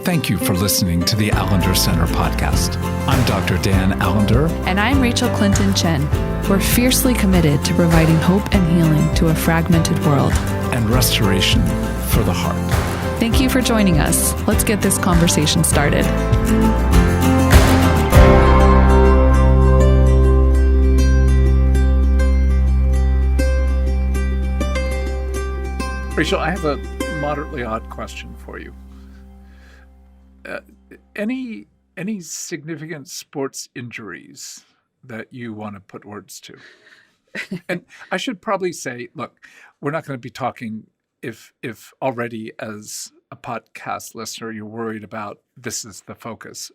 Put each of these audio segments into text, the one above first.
Thank you for listening to the Allender Center podcast. I'm Dr. Dan Allender. And I'm Rachael Clinton Chen. We're fiercely committed to providing hope and healing to a fragmented world. And restoration for the heart. Thank you for joining us. Let's get this conversation started. Rachael, I have a moderately odd question for you. Any significant sports injuries that you want to put words to? And I should probably say, look, we're not going to be talking if already as a podcast listener you're worried about this is the focus.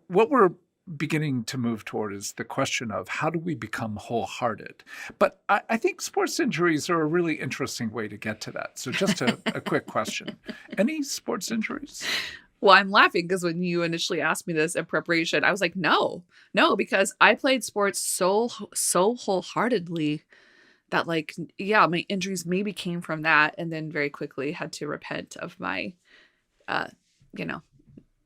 What we're beginning to move toward is the question of how do we become wholehearted? But I think sports injuries are a really interesting way to get to that. So just a quick question. Any sports injuries? Well, I'm laughing because when you initially asked me this in preparation, I was like, no, because I played sports so wholeheartedly that my injuries maybe came from that. And then very quickly had to repent of my,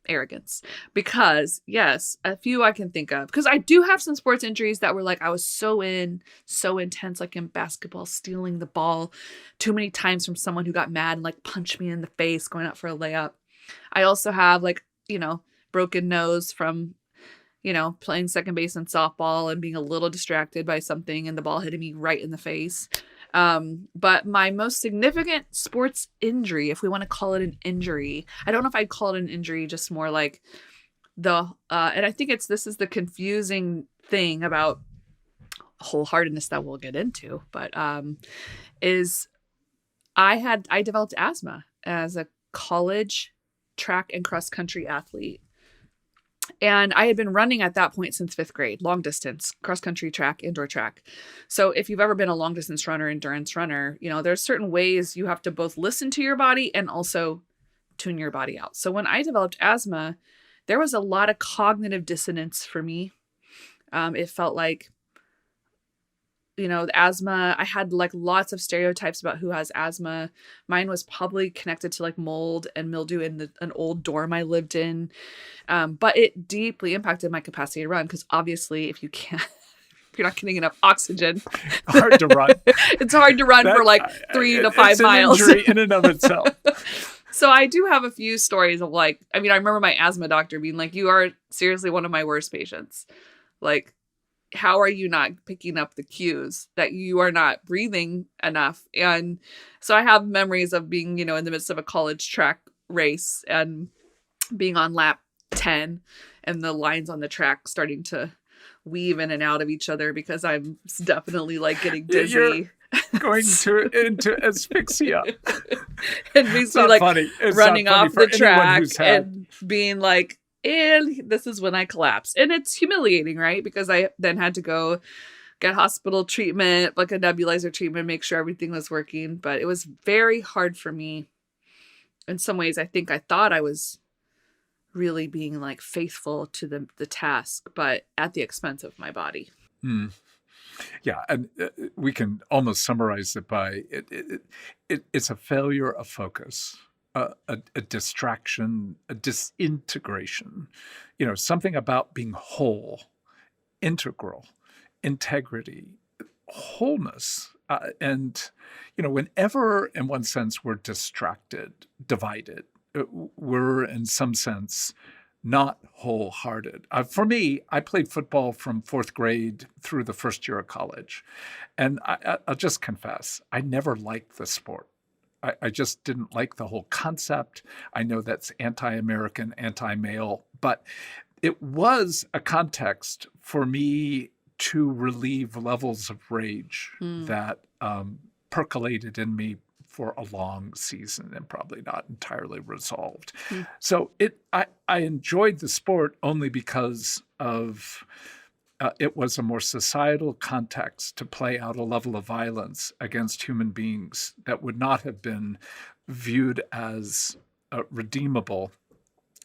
arrogance, because yes, a few I can think of, because I do have some sports injuries that were I was so intense, like in basketball, stealing the ball too many times from someone who got mad and punched me in the face going out for a layup. I also have broken nose from, playing second base in softball and being a little distracted by something and the ball hitting me right in the face. But my most significant sports injury, if we want to call it an injury, I don't know if I'd call it an injury, just more like and I think this is the confusing thing about wholeheartedness that we'll get into, but, is I developed asthma as a college track and cross country athlete. And I had been running at that point since 5th grade, long distance, cross country, track, indoor track. So if you've ever been a long distance runner, endurance runner, there's certain ways you have to both listen to your body and also tune your body out. So when I developed asthma, there was a lot of cognitive dissonance for me. It felt like, the asthma, I had lots of stereotypes about who has asthma. Mine was probably connected to mold and mildew in an old dorm I lived in. But it deeply impacted my capacity to run, because obviously if you're not getting enough oxygen, hard to run. It's hard to run for 3 to 5 miles. It's an injury in and of itself. So I do have a few stories of I remember my asthma doctor being like, you are seriously one of my worst patients. How are you not picking up the cues that you are not breathing enough? And so I have memories of being, in the midst of a college track race and being on lap 10 and the lines on the track starting to weave in and out of each other because I'm definitely getting dizzy. You're going into asphyxia. And basically running off the track and being and this is when I collapsed. And it's humiliating, right? Because I then had to go get hospital treatment, a nebulizer treatment, make sure everything was working. But it was very hard for me. In some ways, I think I thought I was really being faithful to the task, but at the expense of my body. Mm. Yeah, and we can almost summarize it by it's a failure of focus. A distraction, a disintegration, something about being whole, integral, integrity, wholeness. And, whenever in one sense we're distracted, divided, we're in some sense not wholehearted. For me, I played football from 4th grade through the first year of college. And I'll just confess, I never liked the sport. I just didn't like the whole concept. I know that's anti-American, anti-male, but it was a context for me to relieve levels of rage that percolated in me for a long season and probably not entirely resolved. So I enjoyed the sport only because of it was a more societal context to play out a level of violence against human beings that would not have been viewed as redeemable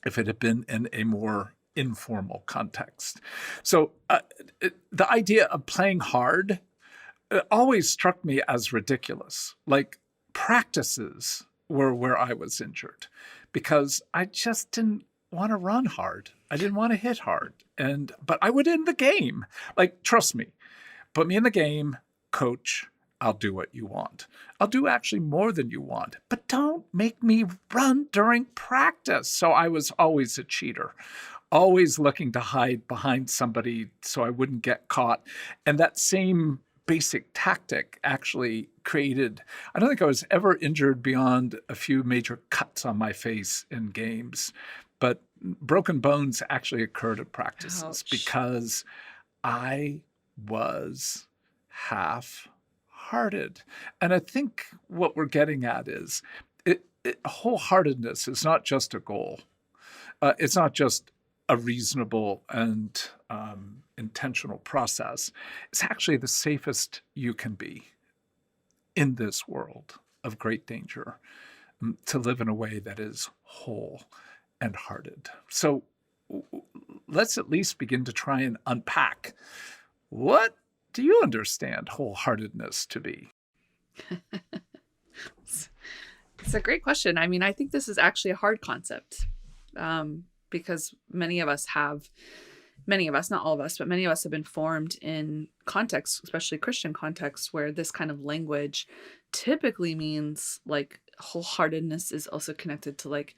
if it had been in a more informal context. So the idea of playing hard always struck me as ridiculous. Practices were where I was injured because I just didn't want to run hard. I didn't want to hit hard. But I would end the game. Like, trust me, put me in the game, coach, I'll do what you want. I'll do actually more than you want, but don't make me run during practice. So I was always a cheater, always looking to hide behind somebody so I wouldn't get caught. And that same basic tactic actually created, I don't think I was ever injured beyond a few major cuts on my face in games, but broken bones actually occurred at practices. Ouch. Because I was half-hearted. And I think what we're getting at is wholeheartedness is not just a goal. It's not just a reasonable and intentional process. It's actually the safest you can be in this world of great danger, to live in a way that is whole and hearted. So let's at least begin to try and unpack, what do you understand wholeheartedness to be? It's a great question. I mean, I think this is actually a hard concept, because many of us, not all of us, but many of us have been formed in contexts, especially Christian contexts, where this kind of language typically means like wholeheartedness is also connected to like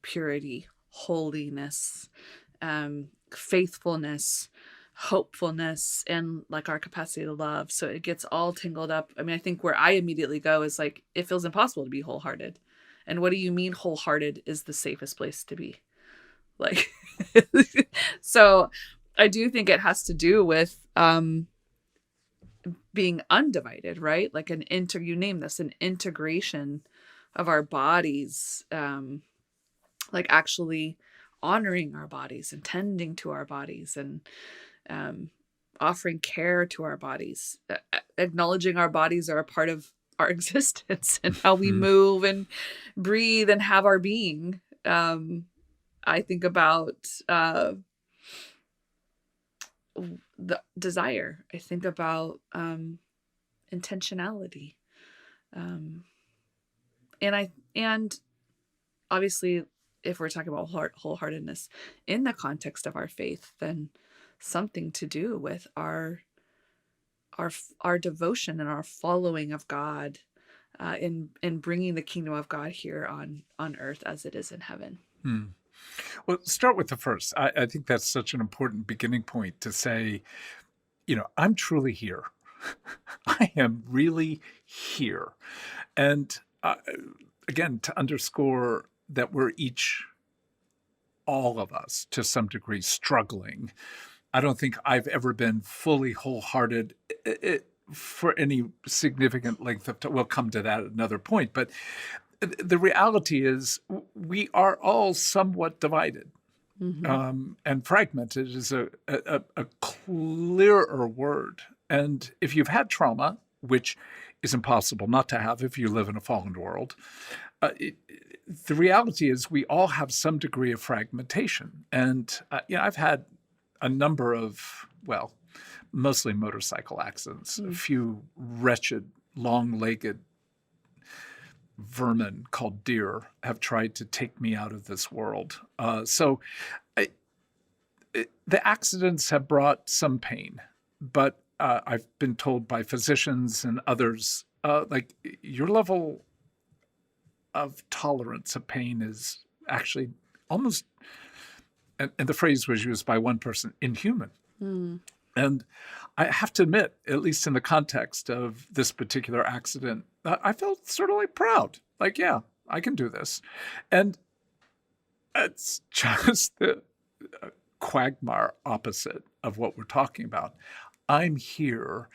purity, holiness, faithfulness, hopefulness, and like our capacity to love. So it gets all tangled up. I mean, I think where I immediately go is like, it feels impossible to be wholehearted. And what do you mean wholehearted is the safest place to be? Like, so I do think it has to do with being undivided, right? Like you name this, an integration of our bodies, like actually honoring our bodies and tending to our bodies and offering care to our bodies, acknowledging our bodies are a part of our existence and how we move and breathe and have our being. I think about the desire. I think about intentionality, and obviously, if we're talking about wholeheartedness in the context of our faith, then something to do with our devotion and our following of God, in bringing the kingdom of God here on earth as it is in heaven. Well, start with the first. I think that's such an important beginning point to say, I'm truly here. I am really here. And again, to underscore that we're all of us, to some degree, struggling. I don't think I've ever been fully wholehearted for any significant length of time. We'll come to that at another point. But the reality is we are all somewhat divided. And fragmented is a clearer word. And if you've had trauma, which is impossible not to have if you live in a fallen world, the reality is we all have some degree of fragmentation. And I've had a number of, mostly motorcycle accidents, a few wretched, long-legged vermin called deer have tried to take me out of this world. So the accidents have brought some pain, but I've been told by physicians and others, like your level of tolerance of pain is actually almost, and the phrase was used by one person, inhuman. And I have to admit, at least in the context of this particular accident, I felt sort of like proud. Like, yeah, I can do this. And it's just the quagmire opposite of what we're talking about. I'm here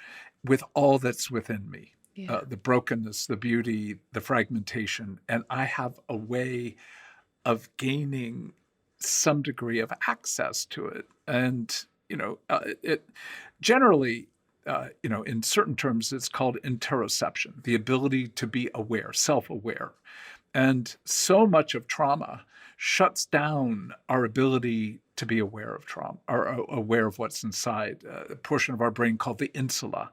with all that's within me. Yeah. The brokenness, the beauty, the fragmentation. And I have a way of gaining some degree of access to it. And it generally, in certain terms, it's called interoception, the ability to be aware, self-aware. And so much of trauma shuts down our ability to be aware of trauma, or aware of what's inside, a portion of our brain called the insula,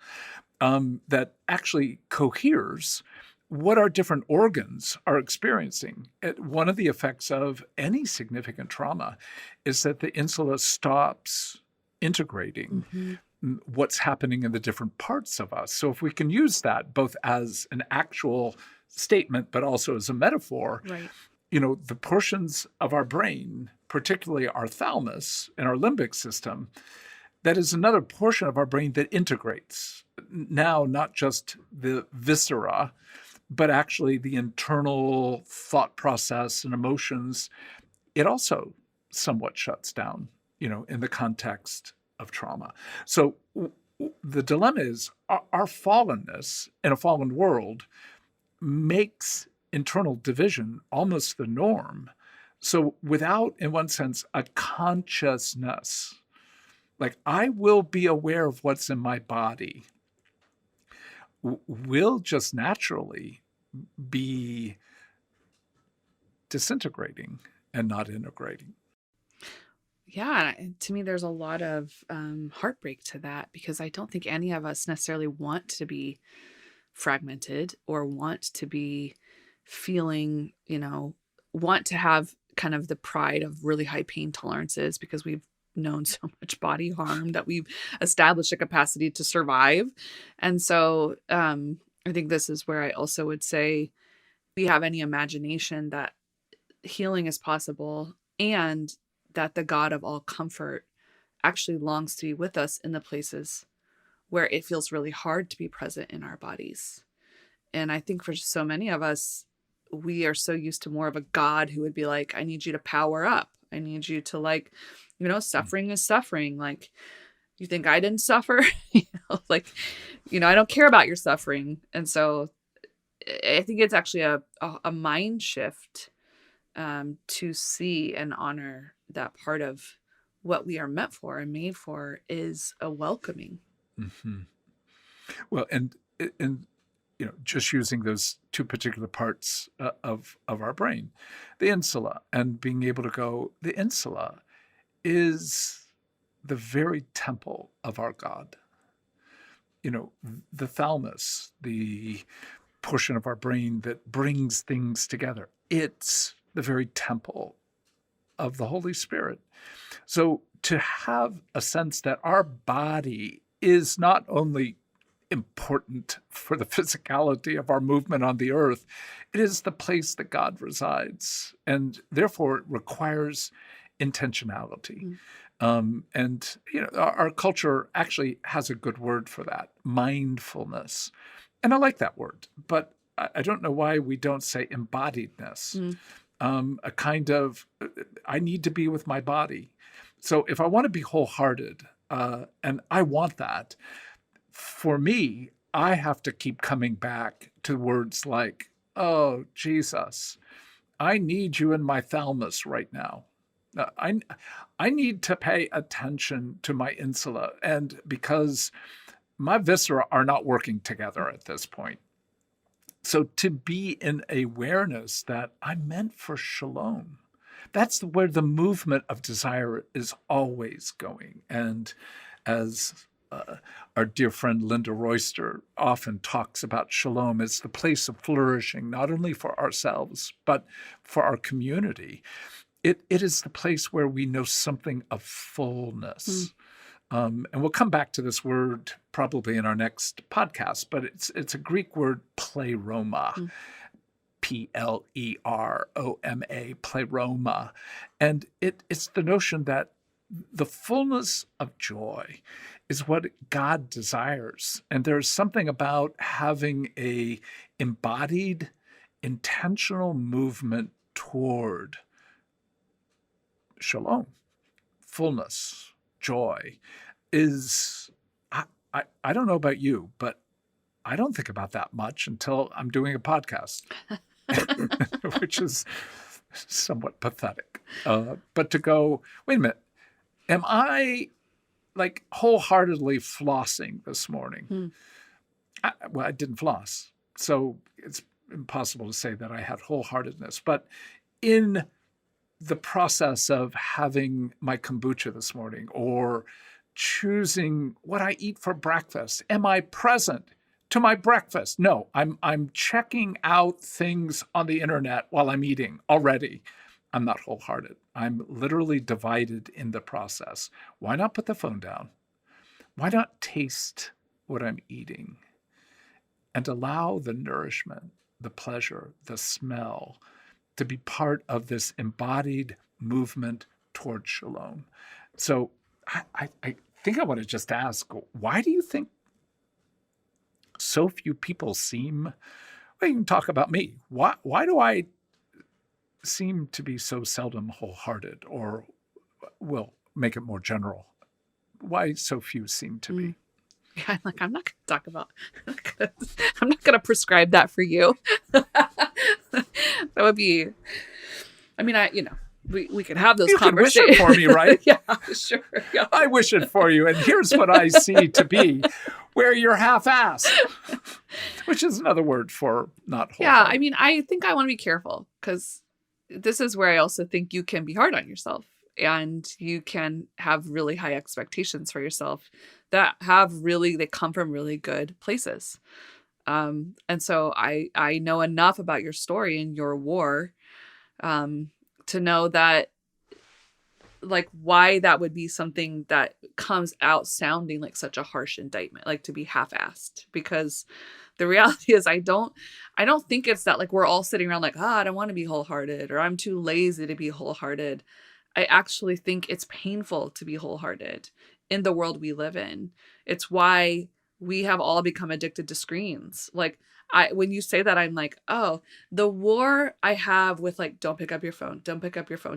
that actually coheres what our different organs are experiencing. One of the effects of any significant trauma is that the insula stops integrating what's happening in the different parts of us. So if we can use that both as an actual statement, but also as a metaphor, Right. The portions of our brain, particularly our thalamus and our limbic system, that is another portion of our brain that integrates now not just the viscera, but actually the internal thought process and emotions. It also somewhat shuts down, in the context of trauma. So the dilemma is our fallenness in a fallen world makes internal division almost the norm. So without, in one sense, a consciousness, like I will be aware of what's in my body, will just naturally be disintegrating and not integrating. Yeah, to me, there's a lot of heartbreak to that, because I don't think any of us necessarily want to be fragmented or want to be feeling, want to have kind of the pride of really high pain tolerances, because we've known so much body harm that we've established a capacity to survive. And so I think this is where I also would say we have any imagination that healing is possible, and that the God of all comfort actually longs to be with us in the places where it feels really hard to be present in our bodies. And I think for so many of us, we are so used to more of a God who would be like, I need you to power up. I need you to suffering is suffering. Like, you think I didn't suffer? I don't care about your suffering. And so I think it's actually a mind shift to see and honor that part of what we are meant for and made for is a welcoming. Mm-hmm. Well, and just using those two particular parts of our brain, the insula, and being able to go, the insula is the very temple of our God. The thalamus, the portion of our brain that brings things together, it's the very temple of the Holy Spirit. So to have a sense that our body is not only important for the physicality of our movement on the earth, it is the place that God resides, and therefore it requires intentionality. And our culture actually has a good word for that, mindfulness. And I like that word, but I don't know why we don't say embodiedness. A kind of, I need to be with my body. So if I want to be wholehearted, and I want that, for me, I have to keep coming back to words like, oh, Jesus, I need you in my thalamus right now. I need to pay attention to my insula, and because my viscera are not working together at this point. So to be in awareness that I'm meant for shalom, that's where the movement of desire is always going. And as our dear friend Linda Royster often talks about, shalom is the place of flourishing, not only for ourselves, but for our community. It is the place where we know something of fullness. And we'll come back to this word probably in our next podcast, but it's a Greek word, pleroma, Pleroma, pleroma. And it's the notion that the fullness of joy is what God desires. And there's something about having a embodied, intentional movement toward shalom, fullness, joy is, I don't know about you, but I don't think about that much until I'm doing a podcast, which is somewhat pathetic. But to go, wait a minute, am I like wholeheartedly flossing this morning? I didn't floss, so it's impossible to say that I had wholeheartedness. But in the process of having my kombucha this morning or choosing what I eat for breakfast, am I present to my breakfast. No, I'm checking out things on the internet while I'm eating already. I'm not wholehearted. I'm literally divided in the process. Why not put the phone down? Why not taste what I'm eating and allow the nourishment, the pleasure, the smell to be part of this embodied movement toward shalom? So I think I want to just ask, why do you think so few people seem, well, you can talk about me. Why do I seem to be so seldom wholehearted? Or we'll make it more general. Why so few seem to be? Yeah, I'm not going to talk about, I'm not going to prescribe that for you. That would be, we could have those conversations. You could wish it for me, right? Yeah, sure. Yeah. I wish it for you. And here's what I see to be where you're half-assed, which is another word for not wholehearted. Yeah, I think I want to be careful, because this is where I also think you can be hard on yourself, and you can have really high expectations for yourself that they come from really good places. And so I know enough about your story and your war, to know that, like, why that would be something that comes out sounding like such a harsh indictment, like to be half-assed. Because the reality is, I don't think it's that, like, we're all sitting around like, I don't want to be wholehearted, or I'm too lazy to be wholehearted. I actually think it's painful to be wholehearted in the world we live in. It's why we have all become addicted to screens. Like, when you say that, I'm like, oh, the war I have with, like, don't pick up your phone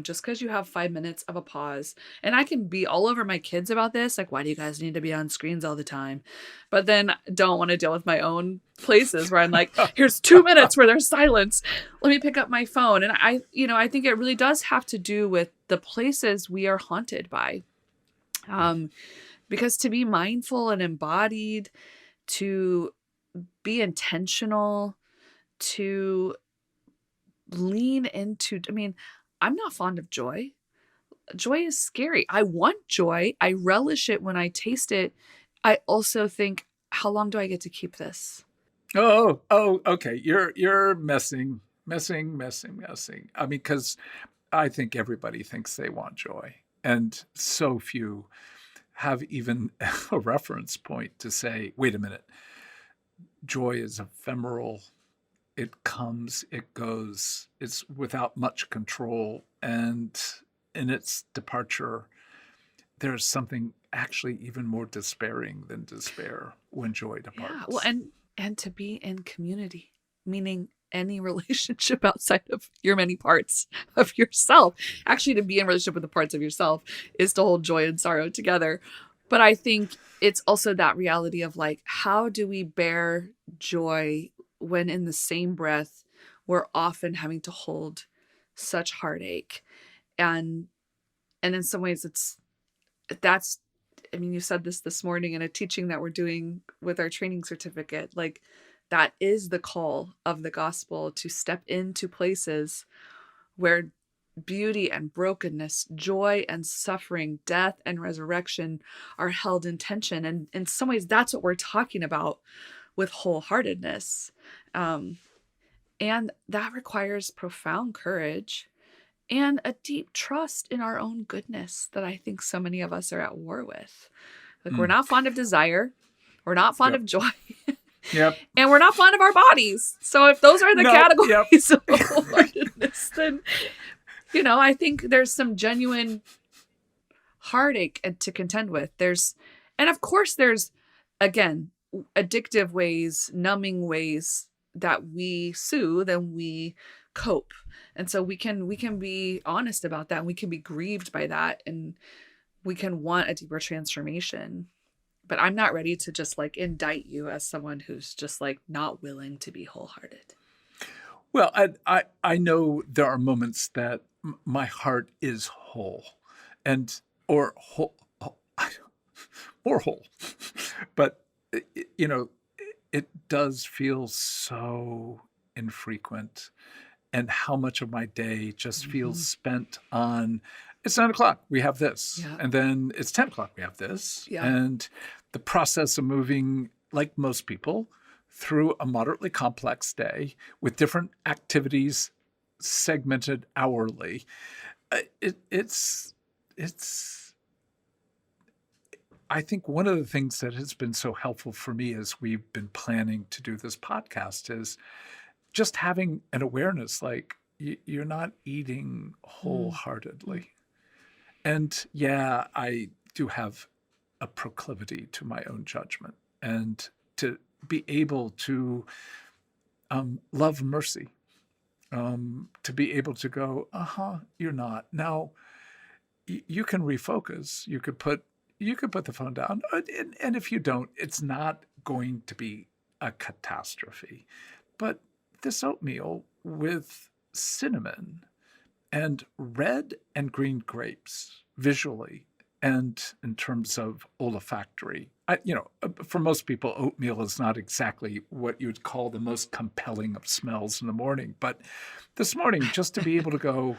just because you have 5 minutes of a pause. And I can be all over my kids about this. Like, why do you guys need to be on screens all the time? But then don't want to deal with my own places where I'm like, here's 2 minutes where there's silence. Let me pick up my phone. And I think it really does have to do with the places we are haunted by. Because to be mindful and embodied, to be intentional, to lean into, I'm not fond of joy. Joy is scary. I want joy. I relish it when I taste it. I also think, how long do I get to keep this? Oh, okay. You're messing. Because I think everybody thinks they want joy, and so few have even a reference point to say, wait a minute, joy is ephemeral. It comes, it goes, it's without much control. And in its departure, there's something actually even more despairing than despair when joy departs. Yeah, well, and to be in community, meaning any relationship outside of your many parts of yourself. Actually, to be in relationship with the parts of yourself is to hold joy and sorrow together. But I think it's also that reality of, like, how do we bear joy when in the same breath we're often having to hold such heartache? And in some ways you said this morning in a teaching that we're doing with our training certificate, like, that is the call of the gospel, to step into places where beauty and brokenness, joy and suffering, death and resurrection are held in tension. And in some ways, that's what we're talking about with wholeheartedness. And that requires profound courage and a deep trust in our own goodness that I think so many of us are at war with. Like, we're not fond of desire. We're not fond of joy. Yep. And we're not fond of our bodies. So if those are the categories of wholeheartedness, then, I think there's some genuine heartache to contend with. And of course there's, again, addictive ways, numbing ways that we soothe and we cope. And so we can be honest about that, and we can be grieved by that, and we can want a deeper transformation. But I'm not ready to just, like, indict you as someone who's just, like, not willing to be wholehearted. Well, I know there are moments that my heart is whole, or whole, more whole, but it does feel so infrequent, and how much of my day just feels spent on, it's 9:00, we have this, and then it's 10:00, we have this, and the process of moving, like most people, through a moderately complex day with different activities segmented hourly. It's I think one of the things that has been so helpful for me as we've been planning to do this podcast is just having an awareness, like you're not eating wholeheartedly. And yeah, I do have a proclivity to my own judgment, and to be able to love mercy, to be able to go, you're not. Now, you can refocus. You could put the phone down, and if you don't, it's not going to be a catastrophe. But this oatmeal with cinnamon and red and green grapes visually, and in terms of olfactory, for most people, oatmeal is not exactly what you would call the most compelling of smells in the morning. But this morning, just to be able to go,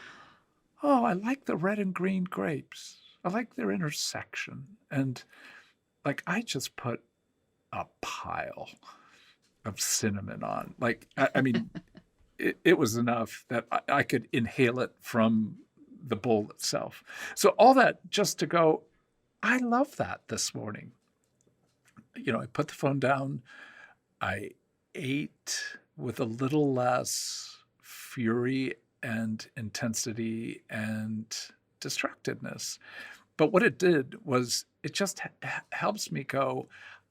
oh, I like the red and green grapes. I like their intersection. And like, I just put a pile of cinnamon on. Like, I mean, it was enough that I could inhale it from the bowl itself. So all that just to go, I love that this morning. I put the phone down. I ate with a little less fury and intensity and distractedness. But what it did was it just helps me go,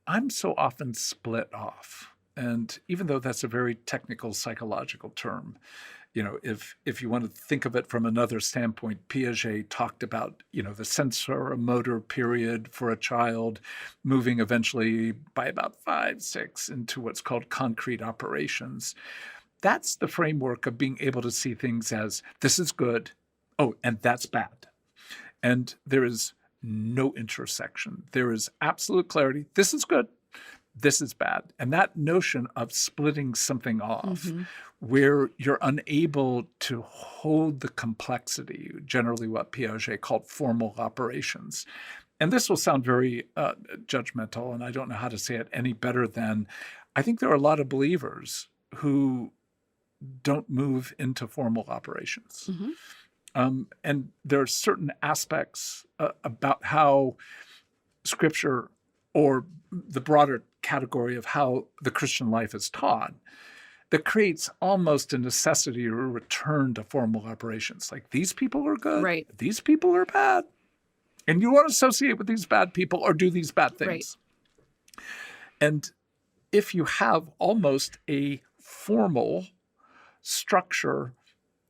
I'm so often split off. And even though that's a very technical psychological term, if you want to think of it from another standpoint, Piaget talked about, the sensor-motor period for a child moving eventually by about 5, 6 into what's called concrete operations. That's the framework of being able to see things as, this is good, oh, and that's bad. And there is no intersection. There is absolute clarity. This is good. This is bad. And that notion of splitting something off, where you're unable to hold the complexity, generally what Piaget called formal operations. And this will sound very judgmental, and I don't know how to say it any better than, I think there are a lot of believers who don't move into formal operations. And there are certain aspects about how Scripture, or the broader category of how the Christian life is taught, that creates almost a necessity or a return to formal operations. Like, these people are good, right? These people are bad. And you want to associate with these bad people or do these bad things. Right. And if you have almost a formal structure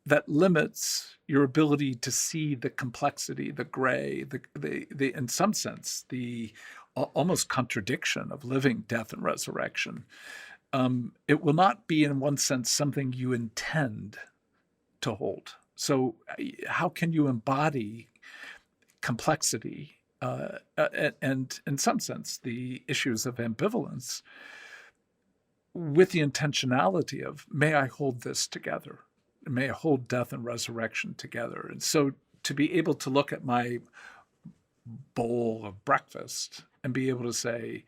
that limits your ability to see the complexity, the gray, the in some sense, the almost contradiction of living, death, and resurrection, it will not be, in one sense, something you intend to hold. So how can you embody complexity and, in some sense, the issues of ambivalence with the intentionality of, may I hold this together? May I hold death and resurrection together? And so to be able to look at my bowl of breakfast and be able to say,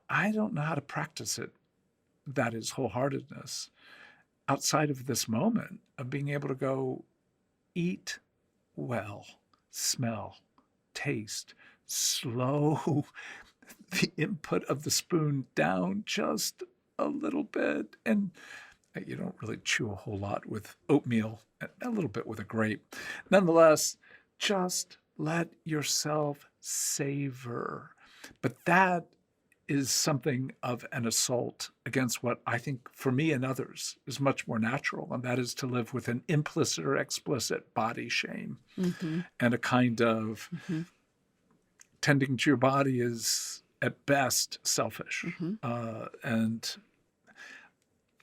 I don't know how to practice it, that is wholeheartedness, outside of this moment of being able to go, eat well, smell, taste, slow the input of the spoon down just a little bit. And you don't really chew a whole lot with oatmeal, a little bit with a grape. Nonetheless, just let yourself savor. But that is something of an assault against what I think, for me and others, is much more natural, and that is to live with an implicit or explicit body shame, and a kind of tending to your body is, at best, selfish. And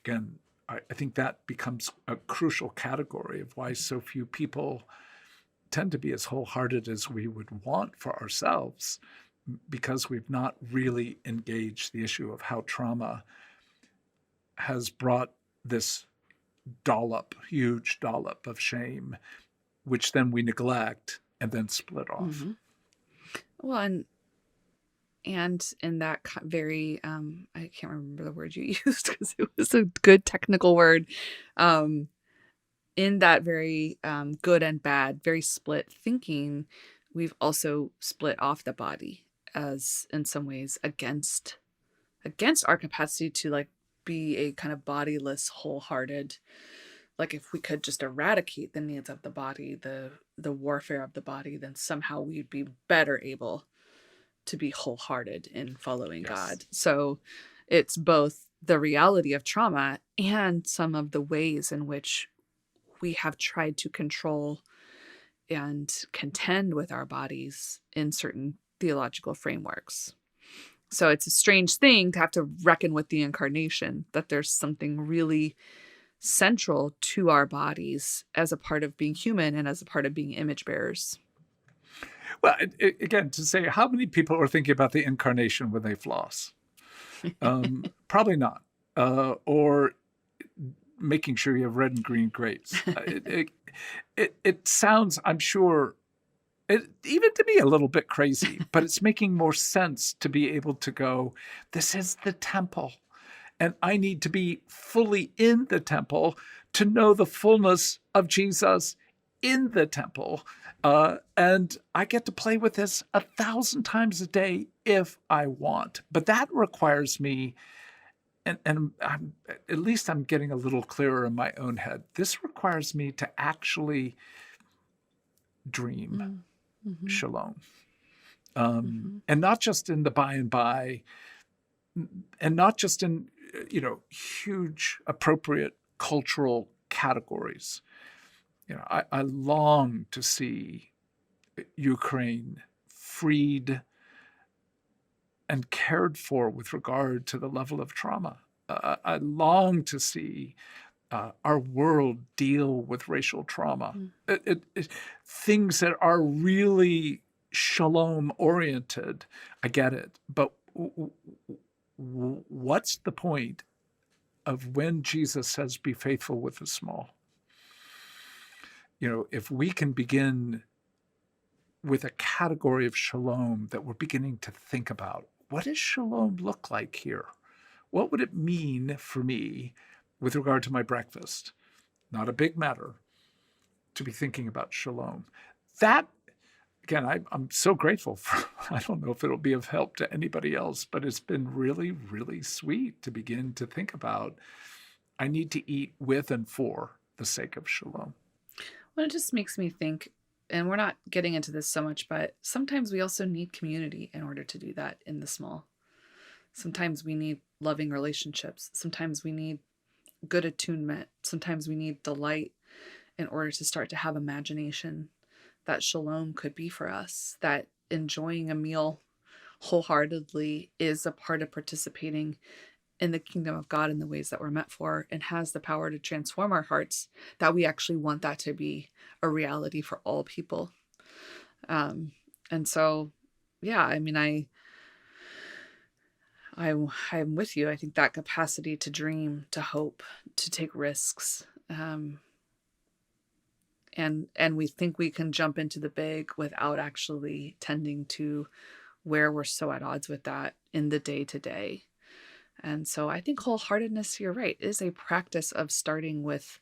again, I think that becomes a crucial category of why so few people tend to be as wholehearted as we would want for ourselves, because we've not really engaged the issue of how trauma has brought this huge dollop of shame, which then we neglect and then split off. Well, and And in that very, I can't remember the word you used because it was a good technical word. Um, in that very good and bad, very split thinking, we've also split off the body as in some ways against our capacity to like be a kind of bodiless, wholehearted. Like if we could just eradicate the needs of the body, the warfare of the body, then somehow we'd be better able to be wholehearted in following Yes. God. So it's both the reality of trauma and some of the ways in which we have tried to control and contend with our bodies in certain theological frameworks. So it's a strange thing to have to reckon with the incarnation, that there's something really central to our bodies as a part of being human and as a part of being image bearers. Well, again, to say how many people are thinking about the incarnation when they floss? Probably not. Or making sure you have red and green grapes. It sounds, I'm sure, even to me, a little bit crazy, but it's making more sense to be able to go, this is the temple, and I need to be fully in the temple to know the fullness of Jesus in the temple. And I get to play with this 1,000 times a day if I want. But that requires me, and at least I'm getting a little clearer in my own head. This requires me to actually dream shalom. And not just in the by and by, and not just in, huge appropriate cultural categories. I long to see Ukraine freed and cared for with regard to the level of trauma. I long to see our world deal with racial trauma. Things that are really shalom oriented. I get it. But what's the point of when Jesus says, be faithful with the small? If we can begin with a category of shalom that we're beginning to think about, what does shalom look like here? What would it mean for me with regard to my breakfast? Not a big matter to be thinking about shalom. That, again, I'm so grateful for, I don't know if it'll be of help to anybody else, but it's been really, really sweet to begin to think about, I need to eat with and for the sake of shalom. Well, it just makes me think, and we're not getting into this so much, but sometimes we also need community in order to do that in the small. Sometimes we need loving relationships. Sometimes we need good attunement. Sometimes we need delight in order to start to have imagination that shalom could be for us, that enjoying a meal wholeheartedly is a part of participating in the kingdom of God in the ways that we're meant for, and has the power to transform our hearts, that we actually want that to be a reality for all people. And so, yeah, I mean, I'm with you. I think that capacity to dream, to hope, to take risks, and we think we can jump into the big without actually tending to where we're so at odds with that in the day to day. And so I think wholeheartedness, you're right, is a practice of starting with,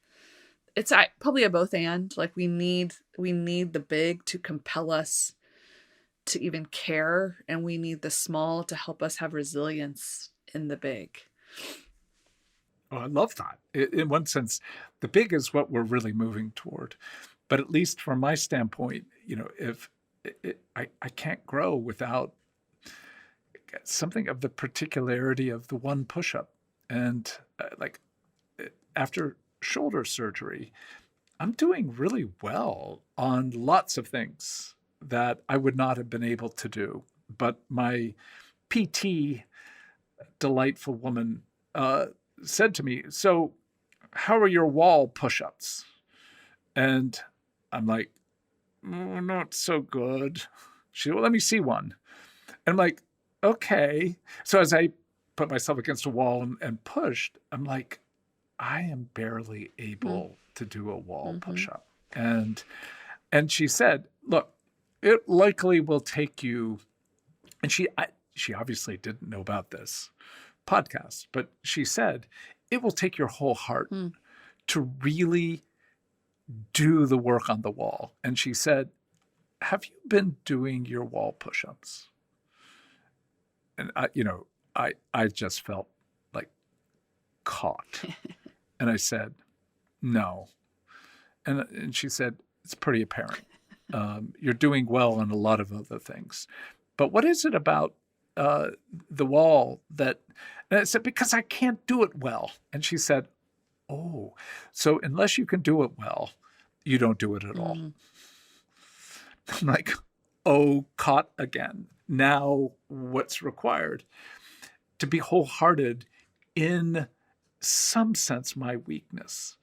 it's probably a both and. Like we need the big to compel us to even care, and we need the small to help us have resilience in the big. Oh, I love that. In one sense, the big is what we're really moving toward. But at least from my standpoint, if I can't grow without something of the particularity of the one push-up. And after shoulder surgery, I'm doing really well on lots of things that I would not have been able to do. But my PT, delightful woman, said to me, so how are your wall push-ups? And I'm like, not so good. She said, well, let me see one. And I'm like, okay. So as I put myself against a wall and pushed, I'm like, I am barely able to do a wall push-up. And she said, look, it likely will take you, and she obviously didn't know about this podcast, but she said, it will take your whole heart Mm. to really do the work on the wall. And she said, have you been doing your wall push-ups? And I just felt like caught. And I said, no. And she said, it's pretty apparent. You're doing well in a lot of other things. But what is it about the wall that, and I said, because I can't do it well. And she said, oh, so unless you can do it well, you don't do it at all. I'm like, oh, caught again. Now what's required? To be wholehearted in some sense, my weakness.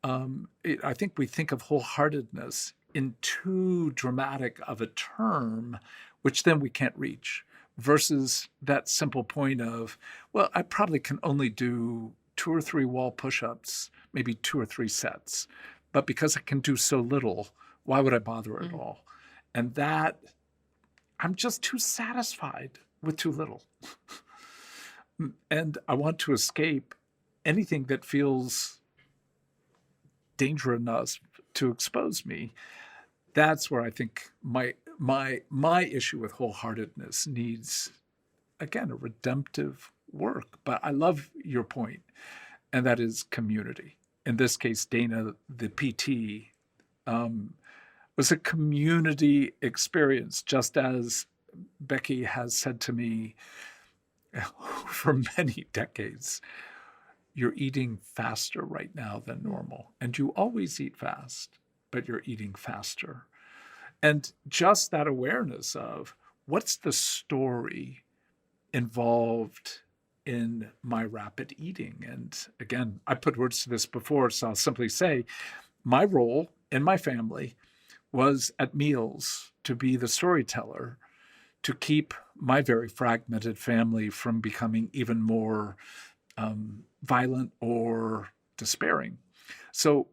I think we think of wholeheartedness in too dramatic of a term, which then we can't reach, versus that simple point of, well, I probably can only do 2 or 3 wall push-ups, maybe 2 or 3 sets. But because I can do so little, why would I bother at all? And that, I'm just too satisfied with too little. And I want to escape anything that feels dangerous enough to expose me. That's where I think my issue with wholeheartedness needs, again, a redemptive work. But I love your point, and that is community. In this case, Dana, the PT, was a community experience, just as Becky has said to me for many decades, you're eating faster right now than normal. And you always eat fast, but you're eating faster. And just that awareness of what's the story involved in my rapid eating. And again, I put words to this before, so I'll simply say my role in my family was at meals to be the storyteller, to keep my very fragmented family from becoming even more violent or despairing. So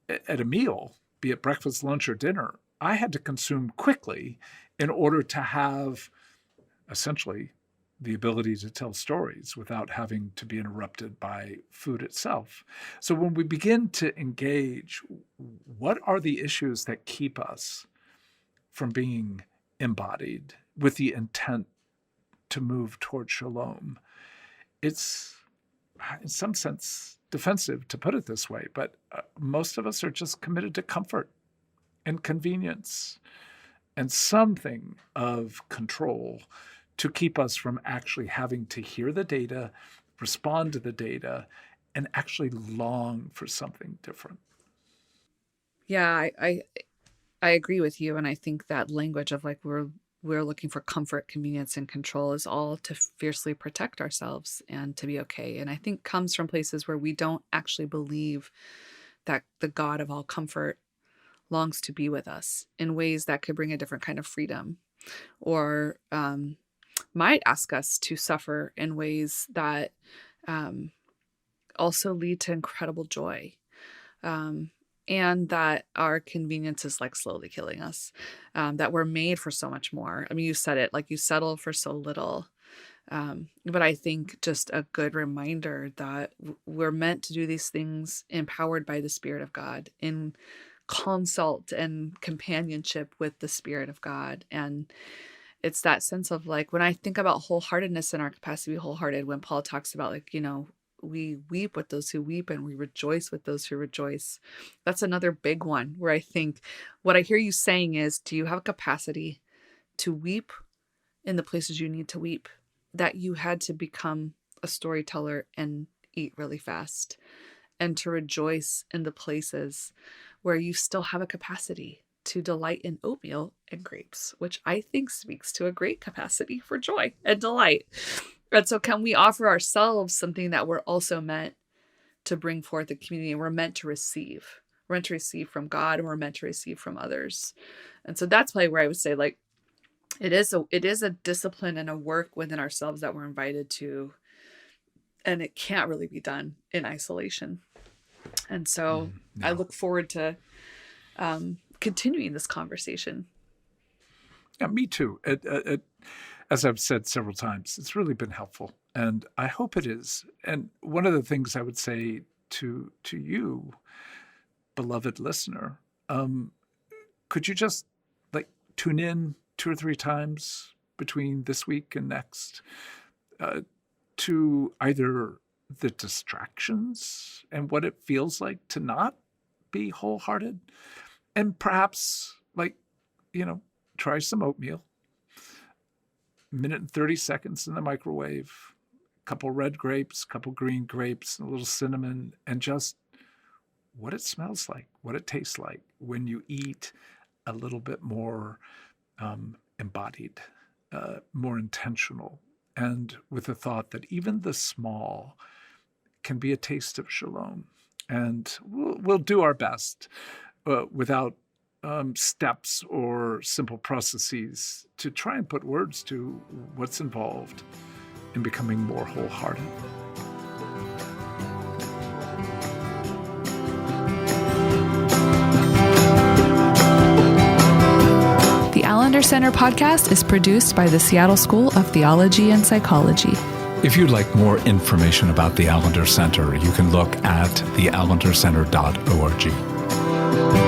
at a meal, be it breakfast, lunch, or dinner, I had to consume quickly in order to have essentially the ability to tell stories without having to be interrupted by food itself. So when we begin to engage, what are the issues that keep us from being embodied with the intent to move toward shalom? It's, in some sense, defensive to put it this way, but most of us are just committed to comfort and convenience and something of control to keep us from actually having to hear the data, respond to the data, and actually long for something different. Yeah, I agree with you, and I think that language of like we're looking for comfort, convenience, and control is all to fiercely protect ourselves and to be okay. And I think comes from places where we don't actually believe that the God of all comfort longs to be with us in ways that could bring a different kind of freedom, or might ask us to suffer in ways that also lead to incredible joy. And that our convenience is like slowly killing us, that we're made for so much more. I mean, you said it, like you settle for so little. But I think just a good reminder that we're meant to do these things empowered by the Spirit of God, in consult and companionship with the Spirit of God. And it's that sense of like, when I think about wholeheartedness and our capacity to be wholehearted, when Paul talks about like, we weep with those who weep and we rejoice with those who rejoice. That's another big one where I think what I hear you saying is, do you have a capacity to weep in the places you need to weep, that you had to become a storyteller and eat really fast, and to rejoice in the places where you still have a capacity to delight in oatmeal and grapes, which I think speaks to a great capacity for joy and delight. And so can we offer ourselves something that we're also meant to bring forth the community? We're meant to receive. We're meant to receive from God, and we're meant to receive from others. And so that's probably where I would say, like, it is a discipline and a work within ourselves that we're invited to, and it can't really be done in isolation. And so No. I look forward to continuing this conversation. Yeah, me too. as I've said several times, it's really been helpful, and I hope it is. And one of the things I would say to you, beloved listener, could you just like tune in 2 or 3 times between this week and next to either the distractions and what it feels like to not be wholehearted, and perhaps try some oatmeal, 1:30 in the microwave, a couple red grapes, a couple green grapes, a little cinnamon, and just what it smells like, what it tastes like when you eat a little bit more embodied, more intentional, and with the thought that even the small can be a taste of shalom. And we'll do our best without steps or simple processes to try and put words to what's involved in becoming more wholehearted. The Allender Center podcast is produced by the Seattle School of Theology and Psychology. If you'd like more information about the Allender Center, you can look at theallendercenter.org.